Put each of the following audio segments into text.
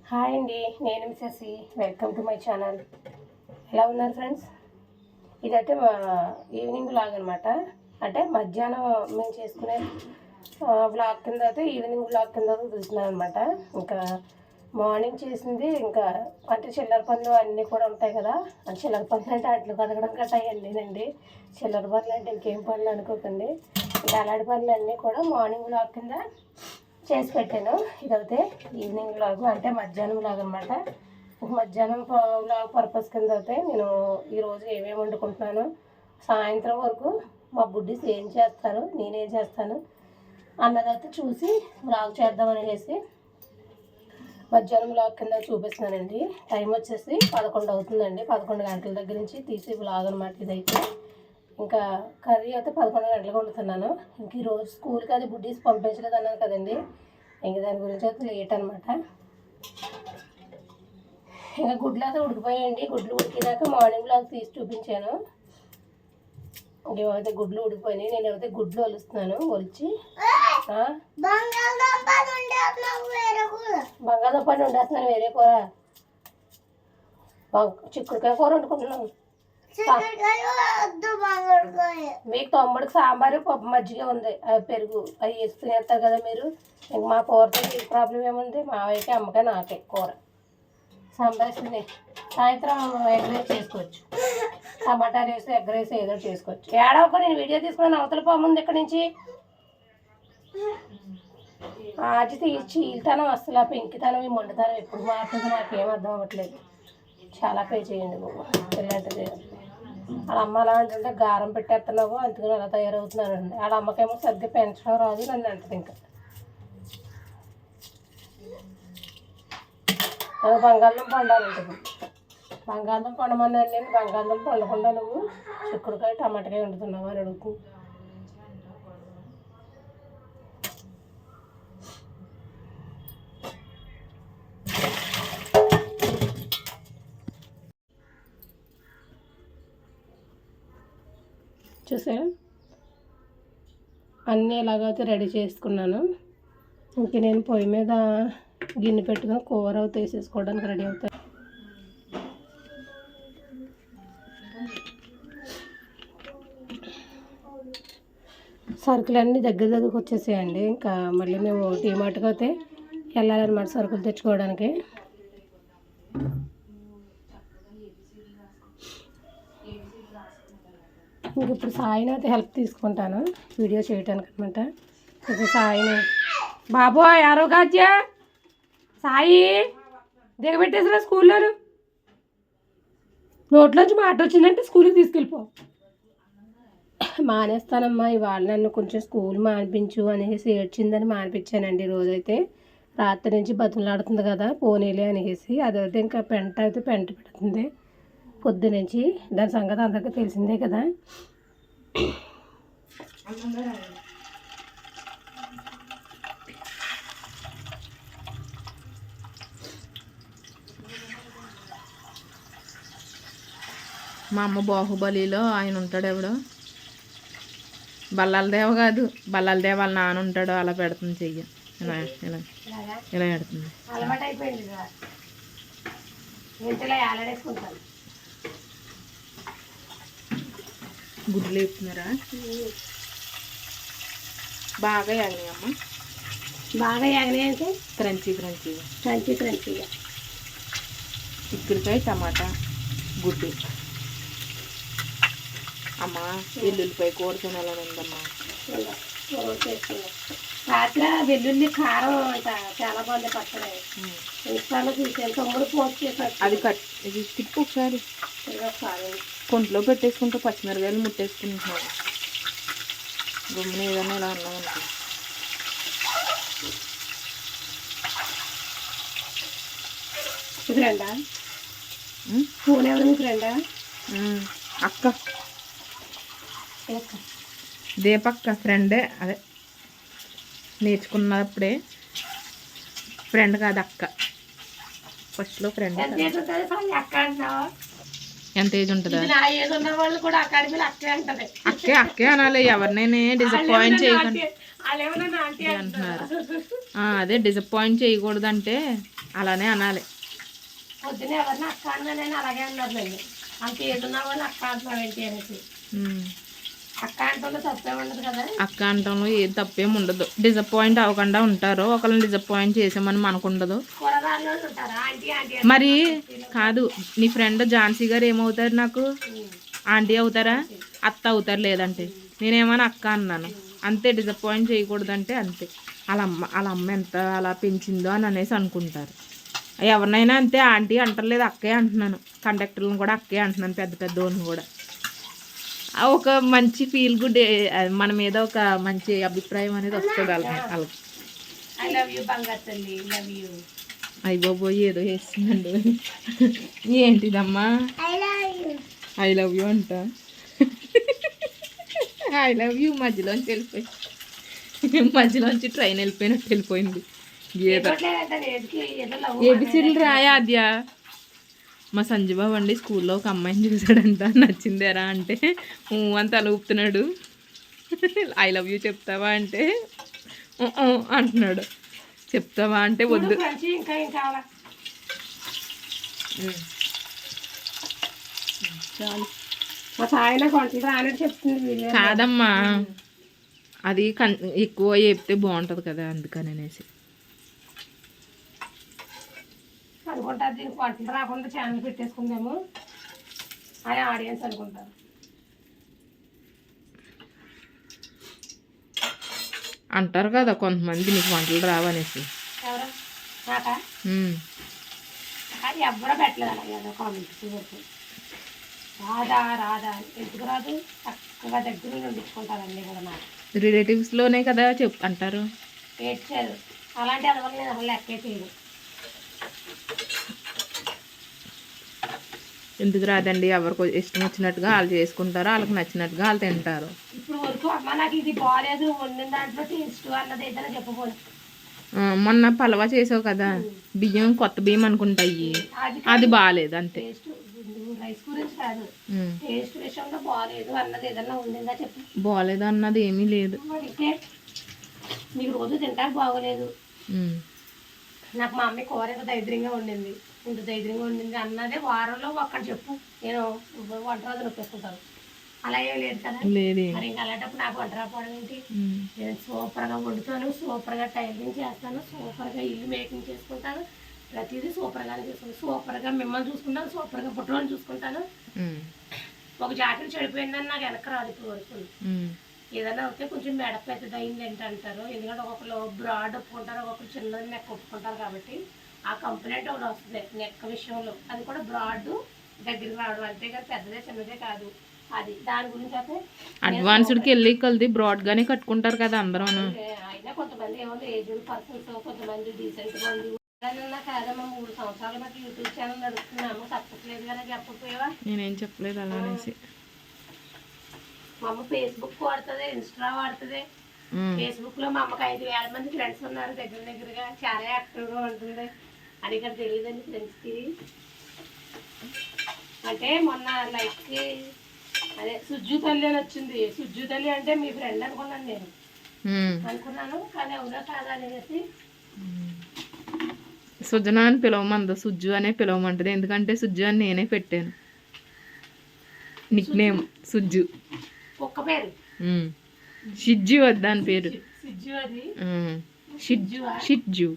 Hi అండి, నేను Sashi. Welcome to my channel. ఎలా ఉన్నారు ఫ్రెండ్స్? ఇదైతే మా ఈవినింగ్ వ్లాగ్ అనమాట. అంటే మధ్యాహ్నం మేము చేసుకునే వ్లాగ్ కింద అయితే ఈవినింగ్ వ్లాగ్ కింద చూస్తున్నాను అనమాట. ఇంకా మార్నింగ్ చేసింది ఇంకా అంటే చిల్లర పనులు అన్నీ కూడా ఉంటాయి కదా. అంటే చిల్లర పనులు అంటే అట్లు కదగడం గట్రా అయ్యిందండి. చిల్లర పనులు అంటే ఇంకేం పనులు అనుకోకండి. ఇంకా అలాంటి పనులు అన్నీ కూడా మార్నింగ్ వ్లాగ్ కింద చేసి పెట్టాను. ఇదైతే ఈవినింగ్ వ్లాగ్ అంటే మధ్యాహ్నం వ్లాగ్ అనమాట. మధ్యాహ్నం వ్లాగ్ పర్పస్ కింద అయితే నేను ఈరోజు ఏమేమి వండుకుంటున్నాను, సాయంత్రం వరకు మా బుడ్డీస్ ఏం చేస్తారు, నేనేం చేస్తాను అన్నదైతే చూసి వ్లాగ్ చేద్దామనేసి మధ్యాహ్నం వ్లాగ్ కింద చూపిస్తున్నానండి. టైం వచ్చేసి 11 అవుతుందండి. 11 గంటల దగ్గర నుంచి తీసి వ్లాగ్ అనమాట ఇదైతే. ఇంకా కర్రీ అయితే 11 గంటలకు వండుతున్నాను. ఇంక ఈరోజు స్కూల్కి అది బుడ్డీస్ పంపించలేదు అన్నాను కదండి. ఇంక దాని గురించి అయితే లేట్ అనమాట. ఇంకా గుడ్లు అయితే ఉడికిపోయాయండి. గుడ్లు ఉడికినాక మార్నింగ్ వ్లాగ్ తీసి చూపించాను. ఇంకేమైతే గుడ్లు ఉడికిపోయినాయి. నేనైతే గుడ్లు ఒలుస్తున్నాను. ఒలిచి బంగాళదుంప వండేస్తున్నాను. వేరే కూర చిక్కుడుకాయ కూర వండుకుంటున్నాను. మీకు తమ్ముడికి సాంబారు పప్పు మజ్జిగ ఉంది, పెరుగు అవి వేసి తినేస్తారు కదా మీరు. ఇంక మా కూరతో ప్రాబ్లం ఏముంది, మావైతే అమ్మకాయ నాకే కూర సాంబార్ వేస్తుంది. సాయంత్రం ఎగ్ రైస్ చేసుకోవచ్చు, టమాటా రైస్ ఎగ్ రైస్ ఏదో చేసుకోవచ్చు. ఏడవక నేను వీడియో తీసుకున్నాను. అవతల పోముంది ఇక్కడ నుంచి. అది చీల్తనం అసలు ఆ పెంకితనం ఈ మొండితనం ఎప్పుడు మారుతుందో నాకేం అర్థం అవ్వట్లేదు. చాలా పే చేయండి బాబు. ఇలాంటిది వాళ్ళ అమ్మ అలా అంటుంటే గారం పెట్టేస్తున్నావు, అందుకని అలా తయారవుతున్నానండి. వాళ్ళ అమ్మకేమో సరిగ్గా పెంచడం రాదు, నన్ను అంటుంది. ఇంకా బంగాళదుంప వండాలంటుంది. బంగాళదుంప వండమన్నాను నేను. బంగాళదుంప వండకుండా నువ్వు చిక్కుడుకాయ టమాటకాయ వండుతున్నావు అని అడుగు. చూసారా, అన్నీ ఎలాగైతే రెడీ చేసుకున్నాను. ఇంక నేను పొయ్యి మీద గిన్నె పెట్టుకుని కూర అవుతే వేసేసుకోవడానికి రెడీ అవుతాను. సరుకులన్నీ దగ్గరకు వచ్చేసాయండి. ఇంకా మళ్ళీ మేము డీమార్ట్కి అయితే వెళ్ళాలన్నమాట సరుకులు తెచ్చుకోవడానికి. ఇంక ఇప్పుడు సాయిని అయితే హెల్ప్ తీసుకుంటాను వీడియో చేయడానికి అనమాట. ఇప్పుడు సాయిని బాబు ఆరోగ్య సాయి దిగబెట్టేసిన స్కూల్లో నోట్లోంచి మాట వచ్చిందంటే స్కూల్కి తీసుకెళ్ళిపో. మానేస్తానమ్మా ఇవాళ నన్ను కొంచెం స్కూల్ మానిపించు అనేసి ఏడ్చిందని మానిపించానండి. రోజైతే రాత్రి నుంచి బతులాడుతుంది కదా పోనీలే అనేసి. అదైతే ఇంకా పెంట అయితే పెంట పెడుతుంది పొద్దునుంచి. దాని సంగతి అందరికీ తెలిసిందే కదా. మా అమ్మ బాహుబలిలో ఆయన ఉంటాడు ఎవడో, బల్లాల దేవ కాదు, బల్లాల దేవ వాళ్ళ నాన్న ఉంటాడు. అలా పెడుతుంది చెయ్యి, ఇలా ఇలా ఇలా పెడుతుంది. గుడ్లు వేపుతున్నారా? బాగా యాగినాయి అమ్మ, బాగా యాగినాయి అంటే క్రంచీ క్రంచీగా. క్రంచీ క్రంచీగా చిక్కుడుకాయ టమాటా గుడ్డు. అమ్మ వెల్లుల్లిపాయ కూర తినాలని ఉందమ్మా. రాత్రి వెల్లుల్లి కారం అంట చాలా బాగుంది. పచ్చడి ఇన్స్టాలో చూసాను, తమ్ముడు పోస్ట్ చేశాడు. అది ఇది తిప్పు ఒకసారి. కొంట్లో పెట్టేసుకుంటే పచ్చిమిరకాయలు ముట్టేసుకుంటున్నాడు. గుమ్మిన ఏదన్నా ఇలా ఉన్నాం అనుకో. ఫ్రెండా ఫోన్ ఎవరు మీ ఫ్రెండా? అక్క దీపక్క ఫ్రెండే. అదే నేర్చుకున్నప్పుడే ఫ్రెండ్ కాదు అక్క. ఫస్ట్లో ఫ్రెండ్. ఎంత ఏజ్ ఉంటుందా? అక్కే అక్కే అనాలి. ఎవరినైనా డిసప్పాయింట్ చేయకండి అంటున్నారు. అదే డిసప్పాయింట్ చేయకూడదంటే అలానే అనాలి. పొద్దున ఎవరిని అక్క అన్నా నేను అలాగే అన్నారు నన్ను. అంత ఏదున్నా వాళ్ళు అక్క అంటున్నావు ఏంటి అనేసి. అక్క అంటంలో తప్పే ఉండదు కదా. అక్క అంటంలో ఏం తప్పేం ఉండదు. డిసప్పాయింట్ అవ్వకుండా ఉంటారు. ఒకళ్ళని డిసప్పాయింట్ చేసామని మనకు ఉండదు. మరి కాదు, నీ ఫ్రెండ్ ఝాన్సీ గారు ఏమవుతారు నాకు? ఆంటీ అవుతారా? అత్త అవుతారు. లేదంటే నేనేమన్నా అక్క అన్నాను అంతే. డిసప్పాయింట్ చేయకూడదంటే అంతే. వాళ్ళ అమ్మ ఎంత అలా పెంచిందో అని అనేసి అనుకుంటారు. ఎవరినైనా అంతే. ఆంటీ అంటలేదు, అక్కే అంటున్నాను. కండక్టర్లను కూడా అక్కే అంటున్నాను, పెద్ద పెద్ద వాళ్ళని కూడా. ఒక మంచి ఫీల్ గుడ్, మన మీద ఒక మంచి అభిప్రాయం అనేది వస్తుంది వాళ్ళకి. అయ్య బాబోయ్ ఏదో వేస్తుందండి. ఏంటిదమ్మా? ఐ లవ్ యూ అంట. ఐ లవ్ యూ మధ్యలోంచి వెళ్ళిపోయి, మధ్యలోంచి ట్రైన్ వెళ్ళిపోయినట్టు వెళ్ళిపోయింది. ఏబిసిడీలు రాయా అద్య. మా సంజయబాబు అండి స్కూల్లో ఒక అమ్మాయిని చూసాడంట, నచ్చిందేరా అంటే అని తల ఊపుతున్నాడు. ఐ లవ్ యూ చెప్తావా అంటే అంటున్నాడు. చెప్తావా అంటే వద్దు. చాలు. కాదమ్మా, అది ఎక్కువ చెప్తే బాగుంటుంది కదా, అందుకని అనేసి అనుకుంటారు. దీనికి వంటలు రాకుండా ఛానల్ పెట్టేసుకుందాము అని ఆడియన్స్ అనుకుంటారు. అంటారు కదా కొంతమంది, నీకు వంటలు రావనేసి. ఎవరు? నాకా? అది ఎవ్వరూ పెట్టలేదు అలాగే కామెంట్స్ వరకు. రాదా రాదా ఎందుకు రాదు? చక్కగా దగ్గర నుండి వండించుకుంటారండి కూడా. నాకు రిలేటివ్స్లోనే కదా అంటారు. ఏడ్చారు అలాంటి అదవరం నేను అసలు లెక్కే చేయదు. ఎందుకు రాదండి? ఎవరికి ఇష్టం వచ్చినట్టుగా వాళ్ళు చేసుకుంటారు, వాళ్ళకి నచ్చినట్టుగా వాళ్ళు తింటారు. ఇప్పుడు వరకు అమ్మ నాకు ఇది బాగాలేదు, వండిన దాంట్లో టేస్ట్ అన్నది ఏదైనా చెప్పబోదు. మొన్న పలవా చేసావు కదా, బియ్యం కొత్త బియ్యం అనుకుంటాయి, అది బాగాలేదు అంతే. రైస్ గురించి కాదు, టేస్ట్ విషయంలో బాగాలేదు అన్నది ఏదన్నా ఉండిందా చెప్పు. బాగాలేదు అన్నది ఏమీ లేదు. మీకు రోజు తింటాక బాగోలేదు. నాకు మా అమ్మాయి కూర ఇంత దరిద్రంగా ఉండింది, ఇంత దరిద్రంగా ఉండింది అన్నదే వారంలో ఒక్కడ చెప్పు, నేను వంట రోజు నొప్పేసుకుంటాను. అలా ఏం లేదు కదా. మరి ఇంకా అలాంటప్పుడు నాకు వంట రాకపోవడం ఏంటి? నేను సూపర్గా వండుతాను, సూపర్గా టైలరింగ్ చేస్తాను, సూపర్గా ఇల్లు మేకింగ్ చేసుకుంటాను, ప్రతిదీ సూపర్గానే చేసుకుంటాను. సూపర్గా మిమ్మల్ని చూసుకుంటాను, సూపర్గా పుట్టలను చూసుకుంటాను. ఒక జాకెట్ చెడిపోయిందని నాకు వెనక రాదు ఇప్పుడు వరకు. ఏదైనా అయితే కొంచెం మెడ పెద్దది అయింది ఏంటంటారు, ఎందుకంటే ఒక్కొక్కరు బ్రాడ్ ఒప్పుకుంటారు, ఒక్కొక్కరు చిన్నది నెక్ ఒప్పుకుంటారు. కాబట్టి ఆ కంప్లైంట్ ఒకటి వస్తుంది నెక్ విషయంలో. అది కూడా బ్రాడ్ దగ్గరికి రావడం అంతే కదా, పెద్దదే చిన్నదే కాదు. అది దాని గురించి అయితే అడ్వాన్స్డ్కి వెళ్ళి కొద్ది బ్రాడ్గానే కట్టుకుంటారు కదా అందరూ. అయినా కొంతమంది ఏమో ఏజ్డ్ పర్సన్స్, కొంతమంది డీసెంట్గా ఉంది. కాదమ్మా 3 సంవత్సరాల బట్టి యూట్యూబ్ ఛానల్ నడుపుతున్నాము, తప్పట్లేదు కదా చెప్పకపోయావా? నేనేం చెప్పలేదు అలా అనేసి. మా అమ్మ ఫేస్బుక్ వాడుతుంది, ఇన్స్టా వాడుతుంది. ఫేస్బుక్ లో మా అమ్మకి 5,000 మంది ఫ్రెండ్స్ ఉన్నారు దగ్గరగా. చాలా యాక్టివ్గా ఉంటుంది. అది ఇక్కడ తెలియదండి ఫ్రెండ్స్కి. అంటే మొన్న లైక్కి అదే సుజ్జు తల్లి అని వచ్చింది. సుజ్జు తల్లి అంటే మీ ఫ్రెండ్ అనుకున్నాను నేను, అనుకున్నాను. కానీ అవునా కాదా అనేసి సుజన అని పిలవమంది, సుజ్జు అనే పిలవమంటది. ఎందుకంటే సుజ్జు అని నేనే పెట్టాను నిక్ నేమ్. సుజ్జు ఒక్క పేరు, షిజ్జు దాని పేరు. షిజ్జు,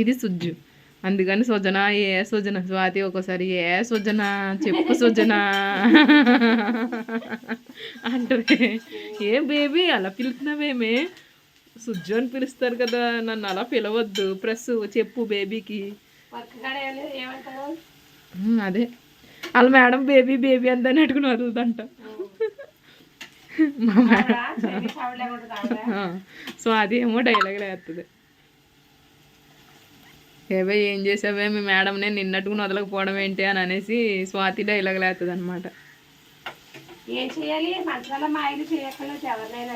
ఇది సుజ్జు. అందుకని సుజన, ఏ సుజన స్వాతి ఒక్కోసారి ఏ సుజన చెప్పు సుజన అంటే, ఏ బేబీ అలా పిలుస్తున్నావేమే, సుజ్జు అని పిలుస్తారు కదా, నన్ను అలా పిలవద్దు, ప్రెస్ చెప్పు బేబీకి. అదే వాళ్ళ మేడం బేబీ బేబీ అందని అట్టుకుని వదులుదంట. మా మేడం సో అదేమో డైలాగ్ వేస్తుంది. ఏవే ఏం చేసావే మీ మేడంనే నిన్నట్టుకుని వదలకపోవడం ఏంటి అని అనేసి స్వాతి డైలాగ్ వేస్తుంది అనమాట. ఏం చేయాలి? మంచాల మాయలు చేయక్కర్లేదు ఎవరినైనా.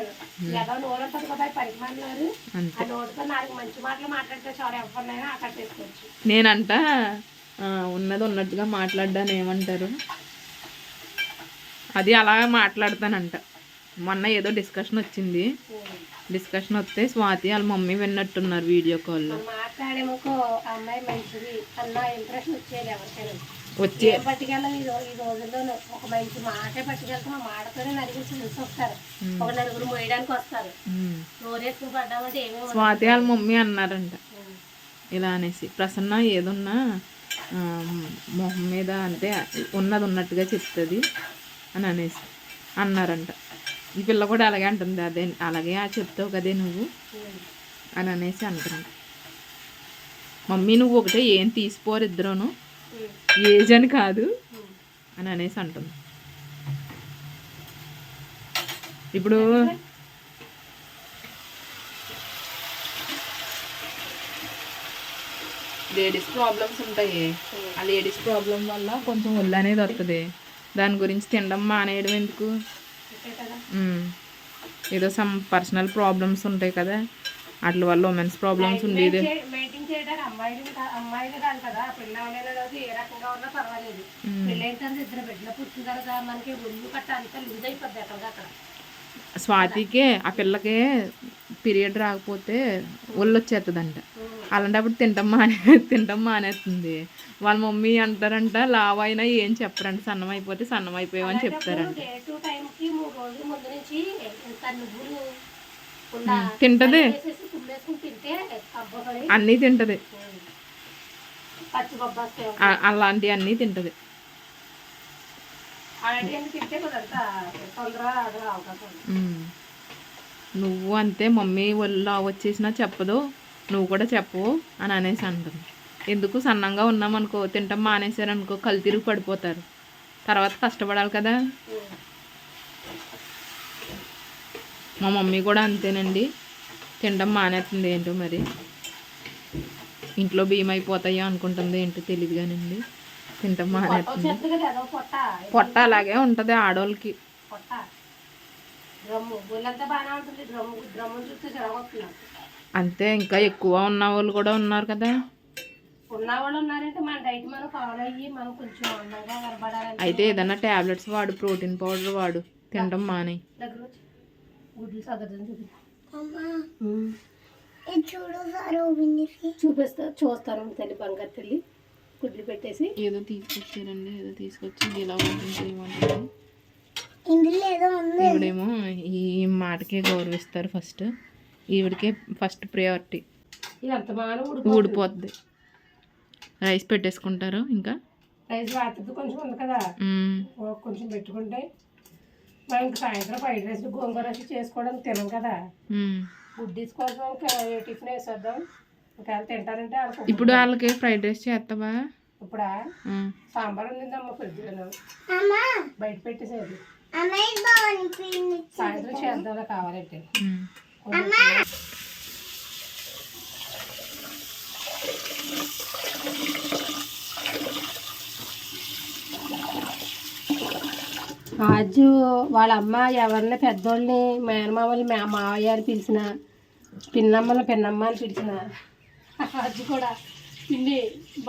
ఏదో నోరు ఉంటుంది కదా పరిమాణాలు, ఆ నోటితో 4 మంచి మాటలు మాట్లాడితే చాలు, ఎవరినైనా ఆకట్టేసుకోవచ్చు. నేనంట ఉన్నది ఉన్నట్టుగా మాట్లాడ్డాను ఏమంటారు, అది అలా మాట్లాడతానంట. మొన్న ఏదో డిస్కషన్ వచ్చింది, డిస్కషన్ వస్తే స్వాతి వాళ్ళ మమ్మీ విన్నట్టున్నారు వీడియో కాల్లో. మనం మాట్లాడేమోకో ఆ అమ్మాయి మంచిది అన్న ఇంప్రెషన్ వచ్చేది ఎవరికైనా. వచ్చే ఏం పట్టుకెళ్ళాలి ఈ రోజుల్లోనూ ఒక మంచి మాటే పట్టుకెళ్తాం. ఆ మాటతోనే నలుగురు తెలిసి వస్తారు, ఒక నలుగురు మోయడానికి వస్తారు. నోరేసుకుని పడ్డామంటే ఏమేమి స్వాతి వాళ్ళ మమ్మీ అన్నారంట ఇలా అనేసి, ప్రసన్న ఏదున్నా మొహం మీద అంటే ఉన్నది ఉన్నట్టుగా చెప్తుంది అని అనేసి అన్నారంట. ఈ పిల్ల కూడా అలాగే అంటుంది, అదే అలాగే చెప్తావు కదే నువ్వు అని అనేసి అంటుంది. మమ్మీ నువ్వు ఒకటే ఏం తీసిపోరు ఇద్దరును, ఏజ్ అని కాదు అని అనేసి అంటుంది. ఇప్పుడు లేడీస్ ప్రాబ్లమ్స్ ఉంటాయి, ఆ లేడీస్ ప్రాబ్లం వల్ల కొంచెం ఒళ్ళు అనేది వస్తుంది. దాని గురించి తినడం మానేయడం ఎందుకు? ఏదో సమ్ పర్సనల్ ప్రాబ్లమ్స్ ఉంటాయి కదా, వాటి వల్ల ఉమెన్స్ ప్రాబ్లమ్స్ ఉండేది. మెయింటైన్ చేయడానికి అమ్మాయిలు కాదు కదా, పిల్లలు కాదు, ఏ రకంగా ఉన్నా పర్వాలేదు. పెళ్ళైన తర్వాత ఇద్దరు బిడ్డలు పుట్టిన తర్వాత మనకి ఒళ్ళు కట్ట అంతా లూజ్ అయిపోద్ది అక్కడ. స్వాతికే ఆ పిల్లకే పీరియడ్ రాకపోతే ఒళ్ళు వచ్చేస్తుందంట. అలాంటప్పుడు తింటాం మానేస్తుంది. వాళ్ళ మమ్మీ అంటారంట లావు అయినా ఏం చెప్పరంట, సన్నం అయిపోతే సన్నం అయిపోయామని చెప్తారంట. తింటది, అన్నీ తింటది, అలాంటివి అన్నీ తింటది. నువ్వు అంతే, మమ్మీ ఒళ్ళు వచ్చేసినా చెప్పదు, నువ్వు కూడా చెప్పవు అని అనేసి అంటుంది. ఎందుకు సన్నంగా ఉన్నామనుకో, తింటాం మానేశారనుకో కళ్ళు తిరిగి పడిపోతారు, తర్వాత కష్టపడాలి కదా. మా మమ్మీ కూడా అంతేనండి, తినడం మానేస్తుంది. ఏంటో మరి ఇంట్లో బియ్యం అయిపోతాయో అనుకుంటుంది, ఏంటో తెలియదు కానండి, తింటాం మానేస్తుంది. పొట్ట అలాగే ఉంటుంది ఆడవాళ్ళకి. అంతే, ఇంకా ఎక్కువ ఉన్న వాళ్ళు కూడా ఉన్నారు కదా. అయితే ఏదన్నా టాబ్లెట్స్ వాడు, ప్రోటీన్ పౌడర్ వాడు, తినడం మానే. చూస్తాను తల్లి, బంగారు తల్లి. గుడ్లు పెట్టేసి ఏదో తీసుకొచ్చారండి, ఏదో తీసుకొచ్చి ఇలా ఓపెన్ చేయమంటారు. ఈవిడేమో ఈ మాటకే గౌరవిస్తారు ఫస్ట్, ఈవిడికే ఫస్ట్ ప్రయారిటీ. ఊడిపోద్ది. రైస్ పెట్టేసుకుంటారు, ఇంకా రైస్ రాత్రి కొంచెం ఉంది కదా, కొంచెం పెట్టుకుంటే మనం ఇంకా సాయంత్రం ఫ్రైడ్ రైస్ గోంగూర రైస్ చేసుకోవడం తినం కదా. గుడ్డీస్ కోసం టిఫిన్ వేసేద్దాం, ఒకవేళ తింటారంటే. ఇప్పుడు వాళ్ళకి ఫ్రైడ్ రైస్ చేస్తావా? ఇప్పుడా సాంబార్ ఉండిందమ్మా ఫ్రిడ్జ్లో, బయట పెట్టేసేది. సాయంత్రం చేద్దాం కావాలంటే. రాజు వాళ్ళ అమ్మ ఎవరిని పెద్దోళ్ళని మేనమామని మావయ్య అని పిలిచిన, పిన్నమ్మని పిన్నమ్మ అని పిలిచిన, రాజు కూడా పిన్ని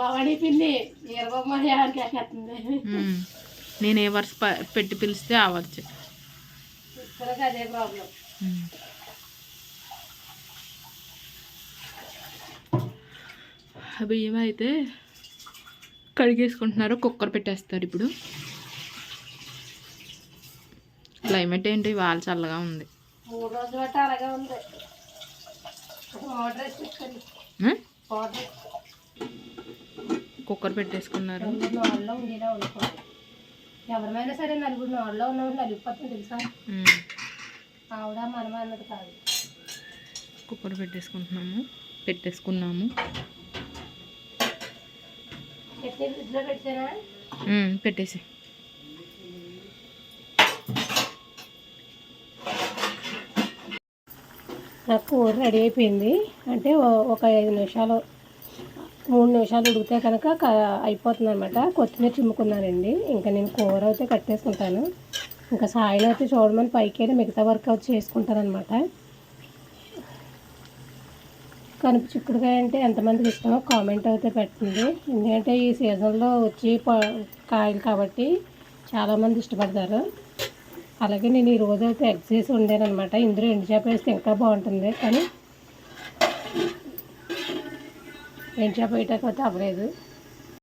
భవానీ పిన్ని ఈరబొమ్మ అని కేకేస్తుంది. నేను ఏ వర్స్ పెట్టి పిలిస్తే ఆ వర్స్. అదే ప్రాబ్లం. బియ్యం అయితే కడిగేసుకుంటున్నారు, కుక్కర్ పెట్టేస్తారు. ఇప్పుడు క్లైమేట్ ఏంటి, వాళ్ళ చల్లగా ఉంది. 3 రోజుల బట్టి అలాగే ఉంది. కుక్కర్ పెట్టేసుకున్నారు. నాలుగులో ఉండేలా వండుకోవాలి. ఎవరిమైనా సరే నలుగురు నాలుగులో ఉన్నప్పుడు నలిగిపోతుంది తెలుసా. ఆవిడ మనమ అన్నది కాదు. కుక్కర్ పెట్టేసుకున్నాము. ఫ్రిడ్జ్లో పెట్టారా? పెట్టేసి నాకు కూర రెడీ అయిపోయింది. అంటే ఒక 5 నిమిషాలు 3 నిమిషాలు ఉడికితే కనుక అయిపోతుంది అనమాట. కొత్తిమీర చిమ్ముకున్నానండి. ఇంకా నేను కూర అయితే కట్టేసుకుంటాను. ఇంకా సాయం అయితే చూడమని పైకి వెళ్ళి మిగతా వర్క్ అవుట్ చేసుకుంటాను అనమాట. కనుపు చిక్కుడుకాయ అంటే ఎంతమందికి ఇష్టమో కామెంట్ అయితే పెట్టండి. ఎందుకంటే ఈ సీజన్లో వచ్చి కాయలు కాబట్టి చాలామంది ఇష్టపడతారు. అలాగే నేను ఈరోజు అయితే ఎగ్స్ వేసి వండాను అనమాట. ఇందులో ఎండు చేప వేస్తే ఇంకా బాగుంటుంది, కానీ ఎండు చేప వేయటానికి అయితే అవ్వలేదు.